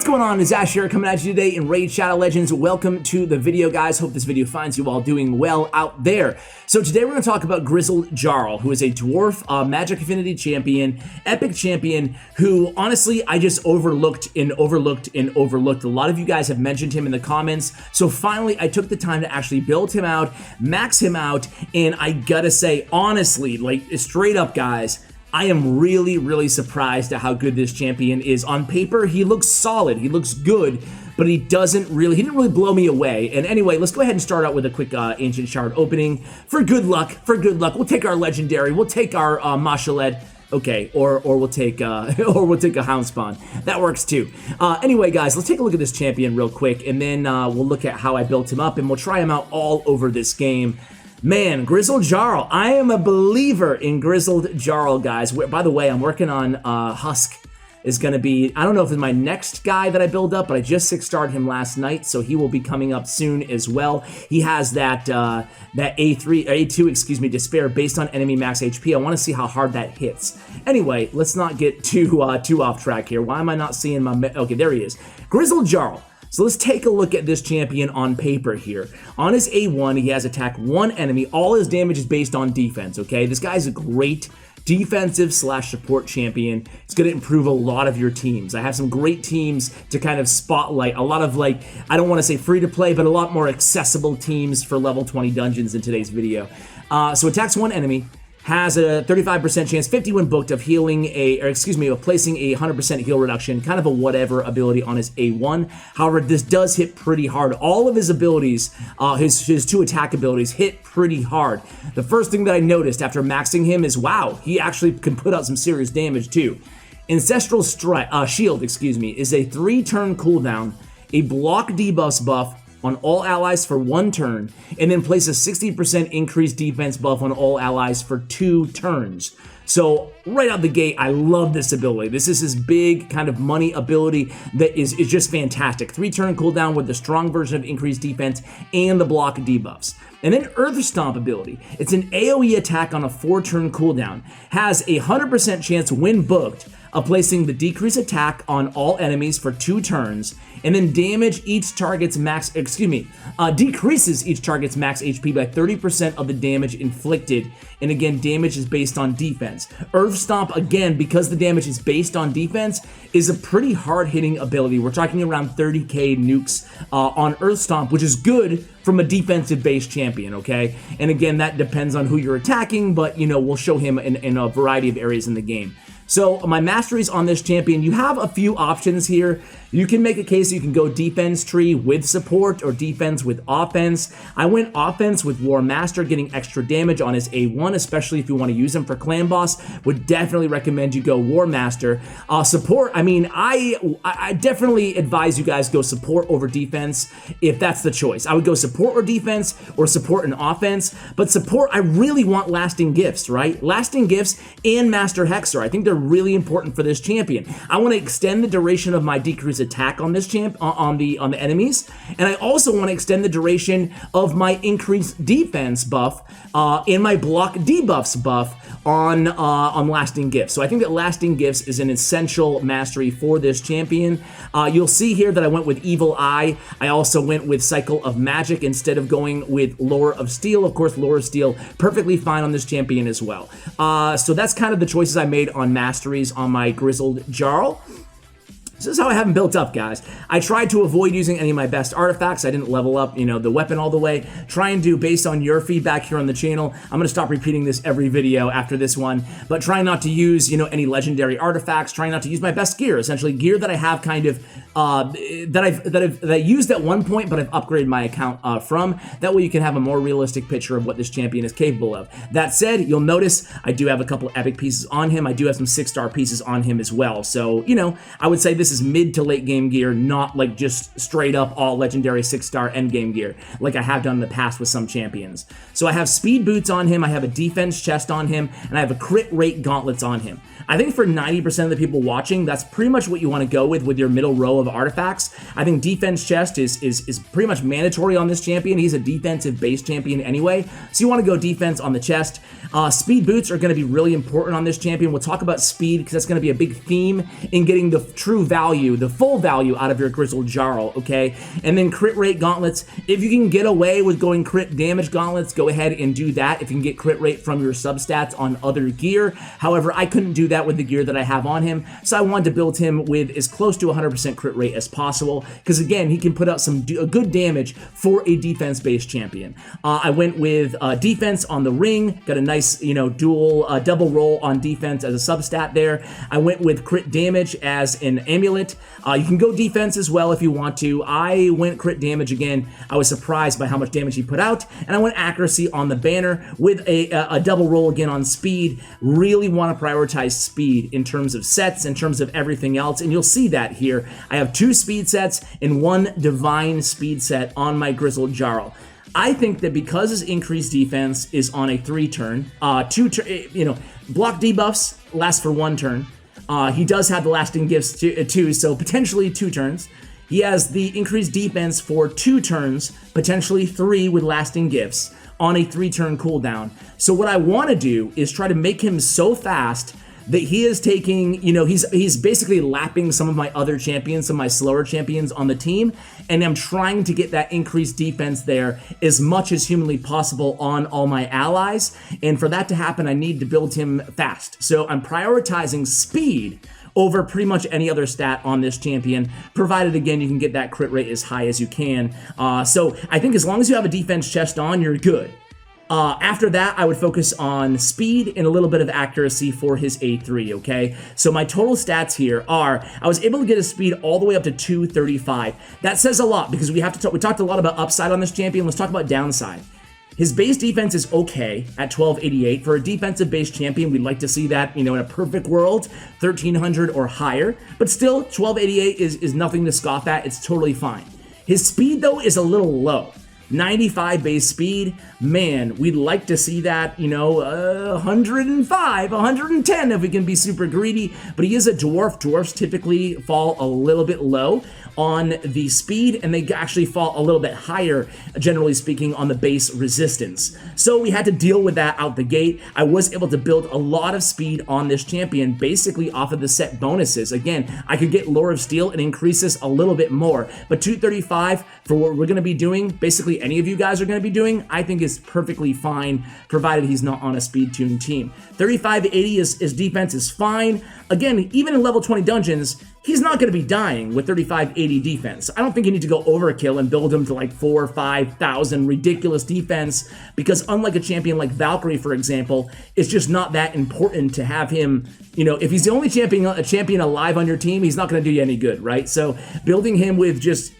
going on? It's Ash here coming at you today in Raid Shadow Legends. Welcome to the video, guys. Hope this video finds you all doing well out there. So today we're going to talk about Grizzled Jarl, who is a dwarf Magic Affinity champion, epic champion, who honestly I just overlooked. A lot of you guys have mentioned him in the comments. So finally I took the time to actually build him out, max him out, and I gotta say, honestly, like straight up, guys, I am really surprised at how good this champion is. On paper, he looks solid, he looks good, but he didn't really blow me away. And anyway, let's go ahead and start out with a quick Ancient Shard opening. For good luck, we'll take our Legendary, we'll take our Mashaled. Okay, or we'll take a Houndspawn. That works too. Anyway, guys, let's take a look at this champion real quick, and then we'll look at how I built him up, and we'll try him out all over this game. Man, Grizzled Jarl. I am a believer in Grizzled Jarl, guys. By the way, I'm working on Husk. Is going to be, I don't know if it's my next guy that I build up, but I just 6-starred him last night, so he will be coming up soon as well. He has that A2, excuse me, Despair based on enemy max HP. I want to see how hard that hits. Anyway, let's not get too off track here. Why am I not seeing my, okay, there he is. Grizzled Jarl. So let's take a look at this champion on paper here. On his A1, he has attack one enemy. All his damage is based on defense, okay? This guy's a great defensive / support champion. It's going to improve a lot of your teams. I have some great teams to kind of spotlight. A lot of, like, I don't want to say free to play, but a lot more accessible teams for level 20 dungeons in today's video. So attacks one enemy. Has a 35% chance, 50 when booked, of placing a 100% heal reduction, kind of a whatever ability on his A1. However, this does hit pretty hard. All of his abilities, his two attack abilities, hit pretty hard. The first thing that I noticed after maxing him is, wow, he actually can put out some serious damage too. Ancestral Shield, is a 3-turn cooldown, a block debuffs buff on all allies for 1 turn, and then place a 60% increased defense buff on all allies for 2 turns. So right out the gate, I love this ability. This is his big kind of money ability that is just fantastic. 3-turn cooldown with the strong version of increased defense and the block debuffs. And then Earth Stomp ability. It's an AoE attack on a 4-turn cooldown. Has a 100% chance when booked of placing the decrease attack on all enemies for 2 turns, and then decreases each target's max HP by 30% of the damage inflicted. And again, damage is based on defense. Earth Stomp, again, because the damage is based on defense, is a pretty hard-hitting ability. We're talking around 30k nukes on Earth Stomp, which is good from a defensive-based champion, okay? And again, that depends on who you're attacking, but, you know, we'll show him in a variety of areas in the game. So my masteries on this champion, you have a few options here. You can make a case you can go defense tree with support or defense with offense. I went offense with War Master, getting extra damage on his A1, especially if you want to use him for clan boss. Would definitely recommend you go War Master. Support, I mean, I definitely advise you guys go support over defense if that's the choice. I would go support or defense, or support and offense. But support, I really want lasting gifts, right? Lasting gifts and Master Hexer. I think they're really important for this champion. I want to extend the duration of my decreased attack on this on the enemies, and I also want to extend the duration of my increased defense buff and my block debuffs buff on lasting gifts. So I think that lasting gifts is an essential mastery for this champion. You'll see here that I went with Evil Eye. I also went with Cycle of Magic instead of going with Lore of Steel. Of course, Lore of Steel perfectly fine on this champion as well. So that's kind of the choices I made on masteries on my Grizzled Jarl. This is how I have him built up, guys. I tried to avoid using any of my best artifacts. I didn't level up, you know, the weapon all the way. Try and do based on your feedback here on the channel. I'm going to stop repeating this every video after this one, but try not to use, you know, any legendary artifacts. Try not to use my best gear, essentially gear that I have kind of that I used at one point, but I've upgraded my account from. That way you can have a more realistic picture of what this champion is capable of. That said, you'll notice I do have a couple epic pieces on him. I do have some 6-star pieces on him as well. So, you know, I would say this is mid to late game gear, not like just straight up all legendary 6-star end game gear like I have done in the past with some champions. So I have speed boots on him, I have a defense chest on him, and I have a crit rate gauntlets on him. I think for 90% of the people watching, that's pretty much what you want to go with your middle row of artifacts. I think defense chest is pretty much mandatory on this champion. He's a defensive base champion anyway, so you want to go defense on the chest. Speed boots are going to be really important on this champion. We'll talk about speed because that's going to be a big theme in getting the true value value, the full value out of your Grizzled Jarl, okay? And then crit rate gauntlets. If you can get away with going crit damage gauntlets, go ahead and do that if you can get crit rate from your substats on other gear. However, I couldn't do that with the gear that I have on him, so I wanted to build him with as close to 100% crit rate as possible, because again, he can put out some good damage for a defense-based champion. I went with defense on the ring, got a nice, dual double roll on defense as a substat there. I went with crit damage as an amulet. You can go defense as well if you want to. I went crit damage again. I was surprised by how much damage he put out, and I went accuracy on the banner with a double roll again on speed. Really want to prioritize speed in terms of sets, in terms of everything else, and you'll see that here. I have 2 speed sets and 1 divine speed set on my Grizzled Jarl. I think that because his increased defense is on a 3-turn, block debuffs last for 1 turn. He does have the lasting gifts too, so potentially 2 turns. He has the increased defense for 2 turns, potentially 3 with lasting gifts on a 3-turn cooldown. So what I want to do is try to make him so fast that he is taking, he's basically lapping some of my other champions, some of my slower champions on the team, and I'm trying to get that increased defense there as much as humanly possible on all my allies, and for that to happen, I need to build him fast. So I'm prioritizing speed over pretty much any other stat on this champion, provided, again, you can get that crit rate as high as you can. So I think as long as you have a defense chest on, you're good. After that, I would focus on speed and a little bit of accuracy for his A3, okay? So my total stats here are, I was able to get his speed all the way up to 235. That says a lot because we talked a lot about upside on this champion. Let's talk about downside. His base defense is okay at 1288. For a defensive-based champion, we'd like to see that, in a perfect world, 1300 or higher. But still, 1288 is nothing to scoff at. It's totally fine. His speed, though, is a little low. 95 base speed, man, we'd like to see that, 105, 110 if we can be super greedy, but he is a dwarf. Dwarfs typically fall a little bit low on the speed, and they actually fall a little bit higher, generally speaking, on the base resistance. So we had to deal with that out the gate. I was able to build a lot of speed on this champion, basically off of the set bonuses. Again, I could get Lore of Steel and increase this a little bit more, but 235 for what we're going to be doing, basically any of you guys are going to be doing, I think is perfectly fine, provided he's not on a speed tuned team. 3580 his defense is fine. Again, even in level 20 dungeons, he's not going to be dying with 3580 defense. I don't think you need to go overkill and build him to like 4,000 or 5,000 ridiculous defense, because unlike a champion like Valkyrie, for example, it's just not that important to have him, if he's the only champion alive on your team, he's not going to do you any good, right? So building him with just,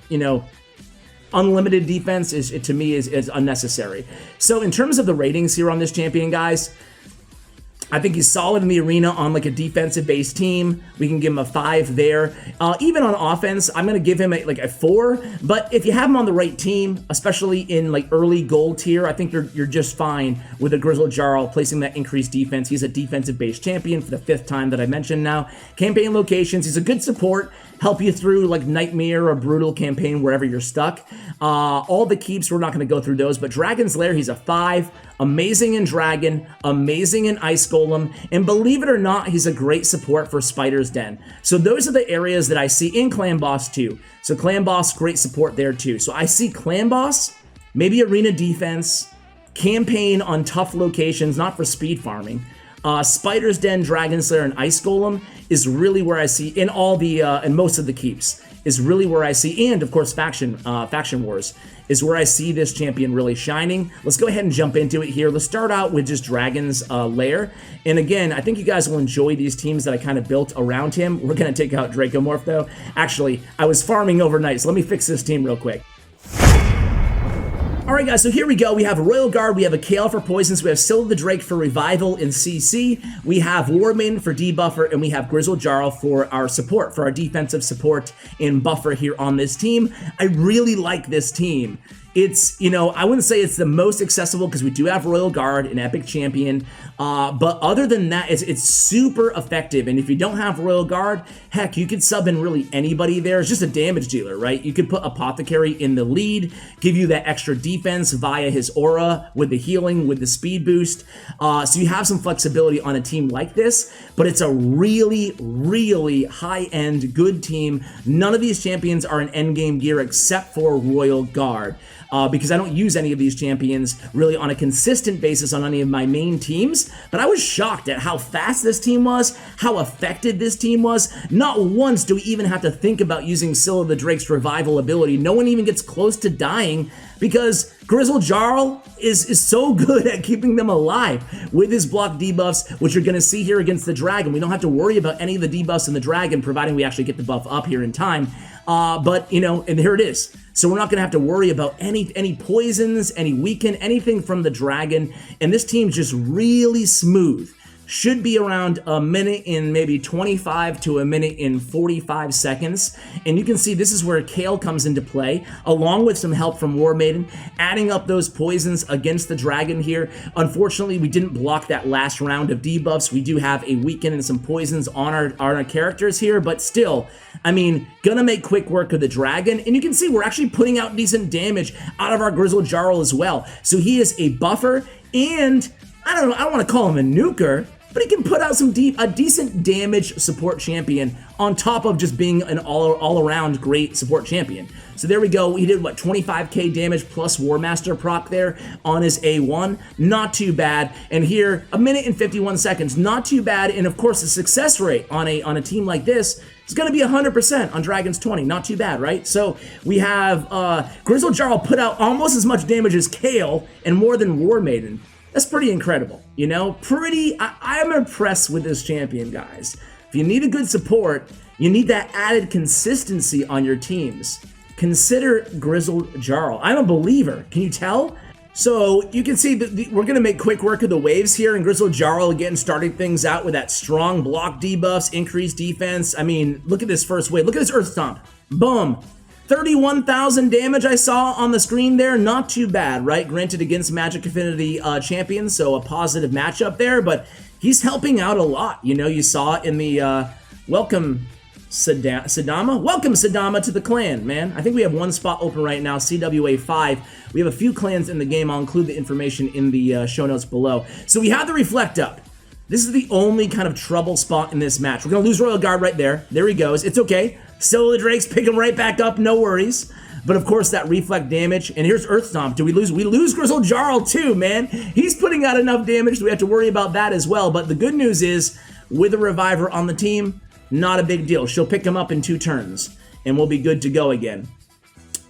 unlimited defense to me is unnecessary. So in terms of the ratings here on this champion, guys, I think he's solid in the arena on like a defensive-based team. We can give him a 5 there. Even on offense, I'm going to give him a 4. But if you have him on the right team, especially in like early gold tier, I think you're just fine with a Grizzled Jarl placing that increased defense. He's a defensive-based champion for the 5th time that I mentioned now. Campaign locations, he's a good support. Help you through like Nightmare or Brutal campaign wherever you're stuck. All the keeps, we're not going to go through those, but Dragon's Lair, he's a 5. Amazing in Dragon, amazing in Ice Golem, and believe it or not, he's a great support for Spider's Den. So those are the areas that I see in Clan Boss too. So Clan Boss, great support there too. So I see Clan Boss, maybe Arena Defense, Campaign on tough locations, not for speed farming. Spider's Den, Dragon Slayer, and Ice Golem is really where I see, in all the, and most of the keeps, is really where I see, and of course Faction Wars, is where I see this champion really shining. Let's go ahead and jump into it here. Let's start out with just Dragon's Lair. And again, I think you guys will enjoy these teams that I kind of built around him. We're going to take out Dracomorph though. Actually, I was farming overnight, so let me fix this team real quick. Alright guys, so here we go. We have Royal Guard, we have a Kale for Poisons, we have Scylla the Drake for Revival in CC, we have War Maiden for Debuffer, and we have Grizzled Jarl for our support, for our defensive support and buffer here on this team. I really like this team. It's, you know, I wouldn't say it's the most accessible because we do have Royal Guard, an epic champion. But other than that, it's super effective. And if you don't have Royal Guard, heck, you could sub in really anybody there. It's just a damage dealer, right? You could put Apothecary in the lead, give you that extra defense via his aura with the healing, with the speed boost. So you have some flexibility on a team like this, but it's a really, really high-end, good team. None of these champions are in endgame gear except for Royal Guard. Because I don't use any of these champions really on a consistent basis on any of my main teams. But I was shocked at how fast this team was, how effective this team was. Not once do we even have to think about using Scylla the Drake's revival ability. No one even gets close to dying because Grizzled Jarl is so good at keeping them alive with his block debuffs, which you're going to see here against the Dragon. We don't have to worry about any of the debuffs in the Dragon, providing we actually get the buff up here in time. But, you know, and here it is. So we're not going to have to worry about any poisons, any weaken, anything from the Dragon. And this team's just really smooth. Should be around a minute in maybe 25 to a minute in 45 seconds. And you can see this is where Kale comes into play, along with some help from War Maiden, adding up those poisons against the Dragon here. Unfortunately, we didn't block that last round of debuffs. We do have a weaken and some poisons on our characters here, but still, I mean, gonna make quick work of the Dragon. And you can see we're actually putting out decent damage out of our Grizzled Jarl as well. So he is a buffer, and I don't know, I don't want to call him a nuker, but he can put out a decent damage support champion on top of just being an all-around great support champion. So there we go. He did, what, 25k damage plus War Master proc there on his A1. Not too bad. And here, a minute and 51 seconds. Not too bad. And of course, the success rate on a team like this is going to be 100% on Dragon's 20. Not too bad, right? So we have Grizzled Jarl put out almost as much damage as Kale and more than War Maiden. That's pretty incredible, you know? I'm impressed with this champion, guys. If you need a good support, you need that added consistency on your teams. Consider Grizzled Jarl. I'm a believer. Can you tell? So you can see that we're going to make quick work of the waves here, and Grizzled Jarl again starting things out with that strong block debuffs, increased defense. I mean, look at this first wave. Look at this Earth Stomp. Boom. 31,000 damage I saw on the screen there. Not too bad, right? Granted against Magic Affinity champions, so a positive matchup there, but he's helping out a lot. You know, you saw in the welcome Sadama. Welcome Sadama to the clan, man. I think we have one spot open right now, CWA 5. We have a few clans in the game. I'll include the information in the show notes below. So we have the Reflect up. This is the only kind of trouble spot in this match. We're going to lose Royal Guard right there. There he goes. It's okay. Scylla the Drakes pick him right back up. No worries. But of course, that reflect damage. And here's Earth Stomp. Do we lose? We lose Grizzled Jarl too, man. He's putting out enough damage. We have to worry about that as well. But the good news is, with a Reviver on the team, not a big deal. She'll pick him up in 2 turns. And we'll be good to go again.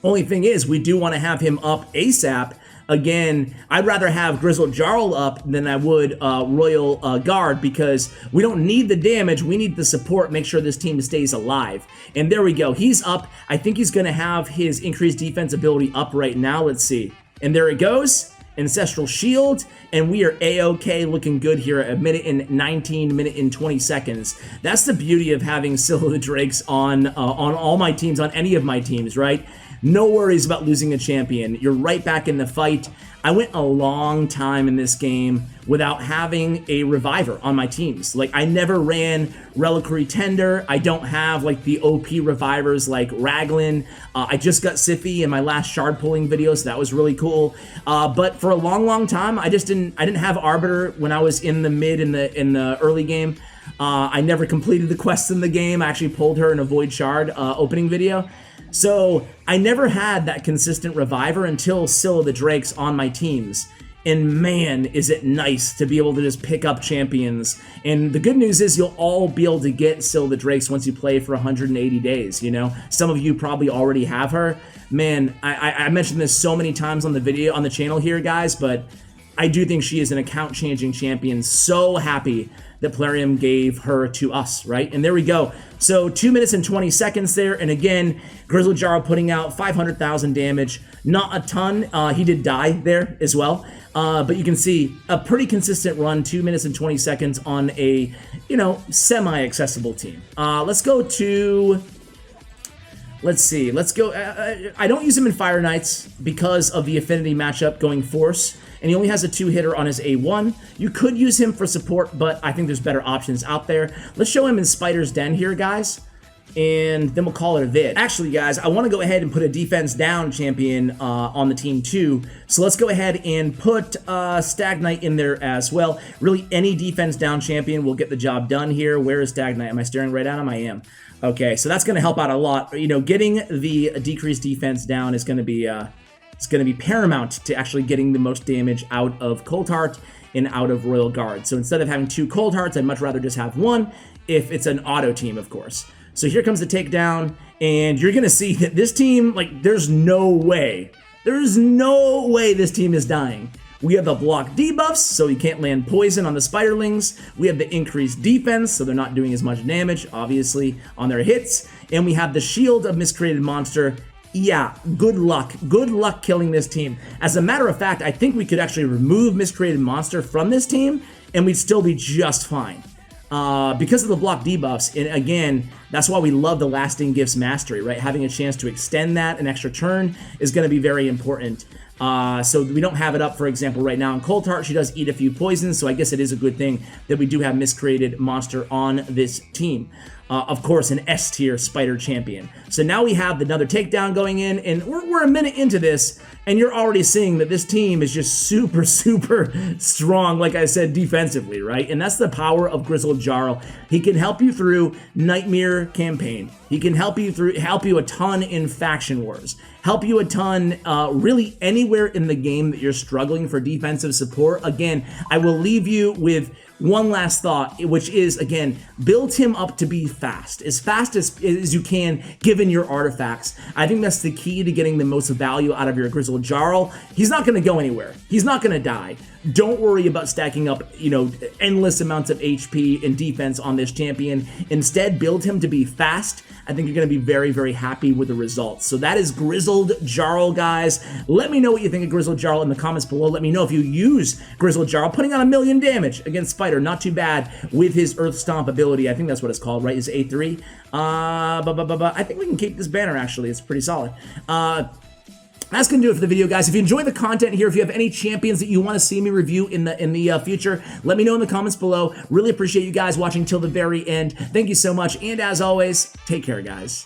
Only thing is, we do want to have him up ASAP. Again, I'd rather have Grizzled Jarl up than I would Royal Guard, because we don't need the damage, we need the support, make sure this team stays alive. And there we go, he's up. I think he's going to have his increased defense ability up right now. Let's see. And there it goes. Ancestral Shield, and we are A-OK, looking good here at a minute and 19, minute and 20 seconds. That's the beauty of having Scylla the Drakes on all my teams, on any of my teams, right? No worries about losing a champion. You're right back in the fight. I went a long time in this game without having a Reviver on my teams. Like, I never ran Reliquary Tender. I don't have, like, the OP Revivers like Raglan. I just got Siphi in my last shard pulling video, so that was really cool. But for a long time, I didn't have Arbiter when I was in the mid in the early game. I never completed the quests in the game. I actually pulled her in a Void Shard opening video. So I never had that consistent Reviver until Scylla the Drakes on my teams. And man, is it nice to be able to just pick up champions. And the good news is you'll all be able to get Scylla the Drakes once you play for 180 days, you know? Some of you probably already have her. Man, I mentioned this so many times on the video, on the channel here, guys, but I do think she is an account-changing champion. So happy that Plarium gave her to us, right? And there we go. So 2 minutes and 20 seconds there. And again, Grizzled Jarl putting out 500,000 damage. Not a ton. He did die there as well. But you can see a pretty consistent run, 2 minutes and 20 seconds on a, you know, semi-accessible team. Let's go to Let's see. Let's go. I don't use him in Fire Knights because of the affinity matchup going Force, and he only has a 2-hitter on his A1. You could use him for support, but I think there's better options out there. Let's show him in Spider's Den here, guys, and then we'll call it a vid. Actually, guys, I want to go ahead and put a defense down champion on the team too. So let's go ahead and put Stag Knight in there as well. Really, any defense down champion will get the job done here. Where is Stag Knight? Am I staring right at him? I am. Okay, so that's going to help out a lot. You know, getting the decreased defense down is going to be it's going to be paramount to actually getting the most damage out of Cold Heart and out of Royal Guard. So instead of having 2 Cold Hearts, I'd much rather just have 1 if it's an auto team, of course. So here comes the takedown, and you're going to see that this team, like, there's no way this team is dying. We have the block debuffs, so you can't land poison on the Spiderlings. We have the increased defense, so they're not doing as much damage, obviously, on their hits. And we have the shield of Miscreated Monster. Yeah, good luck. Good luck killing this team. As a matter of fact, I think we could actually remove Miscreated Monster from this team, and we'd still be just fine. Because of the block debuffs, and again, that's why we love the Lasting Gifts Mastery, right? Having a chance to extend that an extra turn is going to be very important. So we don't have it up, for example, right now in Cold Heart. She does eat a few poisons, so I guess it is a good thing that we do have Miscreated Monster on this team. Of course, an S tier Spider champion. So now we have another takedown going in, and we're a minute into this, and you're already seeing that this team is just super, super strong, like I said, defensively, right? And that's the power of Grizzled Jarl. He can help you through Nightmare Campaign. He can help you a ton in Faction Wars. Help you a ton really anywhere in the game that you're struggling for defensive support. Again, I will leave you with one last thought, which is, again, build him up to be fast as you can, given your artifacts. I think that's the key to getting the most value out of your Grizzled Jarl. He's not going to go anywhere. He's not going to die. Don't worry about stacking up, you know, endless amounts of HP and defense on this champion. Instead, build him to be fast. I think you're going to be very, very happy with the results. So that is Grizzled Jarl, guys. Let me know what you think of Grizzled Jarl in the comments below. Let me know if you use Grizzled Jarl, putting on 1,000,000 damage against Spider. Not too bad with his Earth Stomp ability. I think that's what it's called, right? Is A3. I think we can keep this banner, actually. It's pretty solid. That's going to do it for the video, guys. If you enjoy the content here, if you have any champions that you want to see me review in the future, let me know in the comments below. Really appreciate you guys watching till the very end. Thank you so much, and as always, take care, guys.